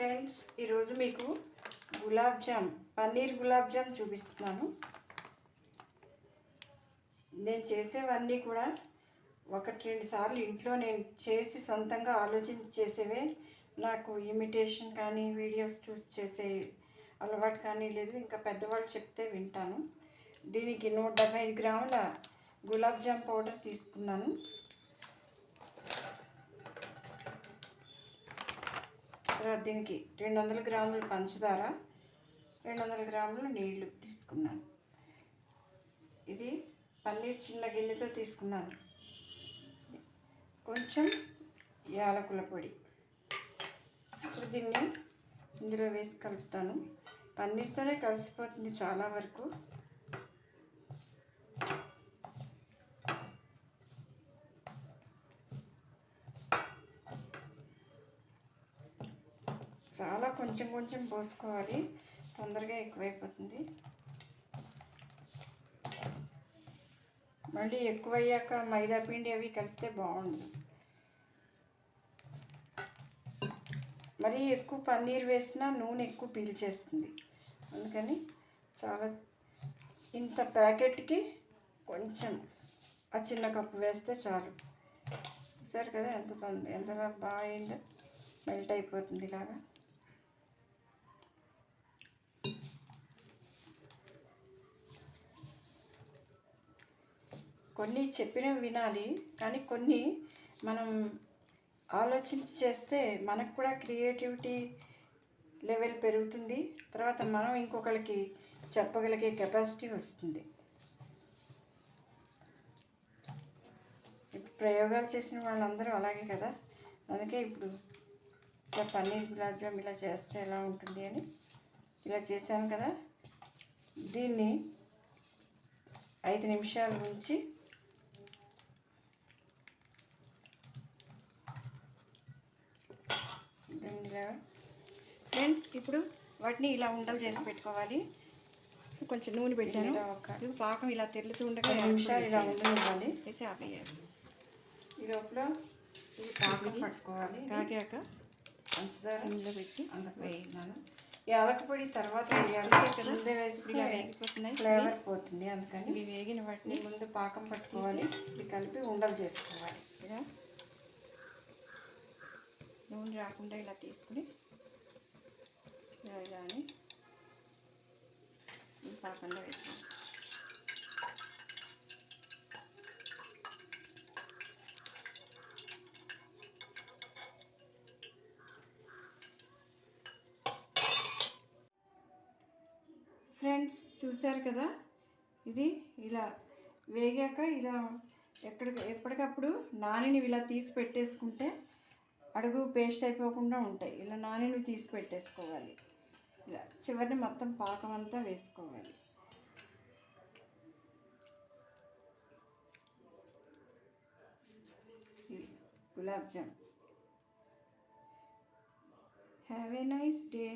Friends, ఈరోజు మీకు పన్నీర్ గులాబ్ జామ్ చూపిస్తున్నాను. నేను చేసేవన్నీ కూడా ఒకటి రెండు సార్లు ఇంట్లో నేను చేసి సొంతంగా ఆలోచించి చేసేవే. నాకు ఇమిటేషన్ కానీ వీడియోస్ చూసి చేసే అలవాటు కానీ లేదు. ఇంకా పెద్దవాళ్ళు చెప్తే వింటాను. దీనికి 175 గ్రాముల గులాబ్ జామ్ పౌడర్ తీసుకున్నాను. తర్వాత దీనికి 200 గ్రాములు పంచదార, 200 గ్రాములు నీళ్లు తీసుకున్నాను. ఇది పన్నీర్ చిన్న గిన్నెతో తీసుకున్నాను. కొంచెం యాలకుల పొడి. ఇప్పుడు దీన్ని ఇందులో వేసి కలుపుతాను. పన్నీర్తోనే కలిసిపోతుంది చాలా వరకు. చాలా కొంచెం కొంచెం పోసుకోవాలి, తొందరగా ఎక్కువైపోతుంది. మళ్ళీ ఎక్కువయ్యాక మైదా పిండి అవి కలిపితే బాగుండదు. మరీ ఎక్కువ పన్నీర్ వేసినా నూనె ఎక్కువ పీల్చేస్తుంది. అందుకని చాలా ఇంత ప్యాకెట్కి కొంచెం ఆ చిన్న కప్పు వేస్తే చాలు. చూసారు కదా ఎంతలా బాగా అయిందో, మెల్ట్ అయిపోతుంది ఇలాగా. కొన్ని చెప్పినవి వినాలి, కానీ కొన్ని మనం ఆలోచించి చేస్తే మనకు కూడా క్రియేటివిటీ లెవెల్ పెరుగుతుంది. తర్వాత మనం ఇంకొకరికి చెప్పగలిగే కెపాసిటీ వస్తుంది. ఇప్పుడు ప్రయోగాలు చేసిన వాళ్ళందరూ అలాగే కదా. అందుకే ఇప్పుడు పన్నీర్ గులాబ్ జామ్ ఇలా చేస్తే ఎలా ఉంటుంది అని ఇలా చేశాను కదా. దీన్ని 5 నిమిషాలు ఉంచి ఫ్రెండ్స్, ఇప్పుడు వాటిని ఇలా ఉండలు చేసి పెట్టుకోవాలి. కొంచెం నూనె పెట్టాను. పాకం ఇలా తెల్లుతూ ఉండగా 5 నిమిషాలు ఇలా ఉండనివ్వాలి. వేసి ఆపేయాలి. ఈ లోపల ఇది పాకం పట్టుకోవాలి. కాగాక పంచదార ఇందులో పెట్టి వేయినాను. యాలక పొడి తర్వాత ముందే వేసి వేగిపోతున్నాయి, ఫ్లేవర్ పోతుంది. అందుకని ఇవి వేగిన వాటిని ముందు పాకం పట్టుకోవాలి. ఇది కలిపి ఉండలు చేసుకోవాలి. ఇలా నూనె రాకుండా ఇలా తీసుకుని కానీ పాకంలో వేసాను. ఫ్రెండ్స్, చూశారు కదా, ఇది ఇలా వేగాక ఇలా ఎప్పటికప్పుడు నానిని ఇలా తీసి పెట్టేసుకుంటే అడుగు పేస్ట్ అయిపోకుండా ఉంటాయి. ఇలా నానిని తీసి పెట్టేసుకోవాలి. ఇలా చివరిని మొత్తం పాకం అంతా వేసుకోవాలి. ఇది gulab jam. Have a nice day.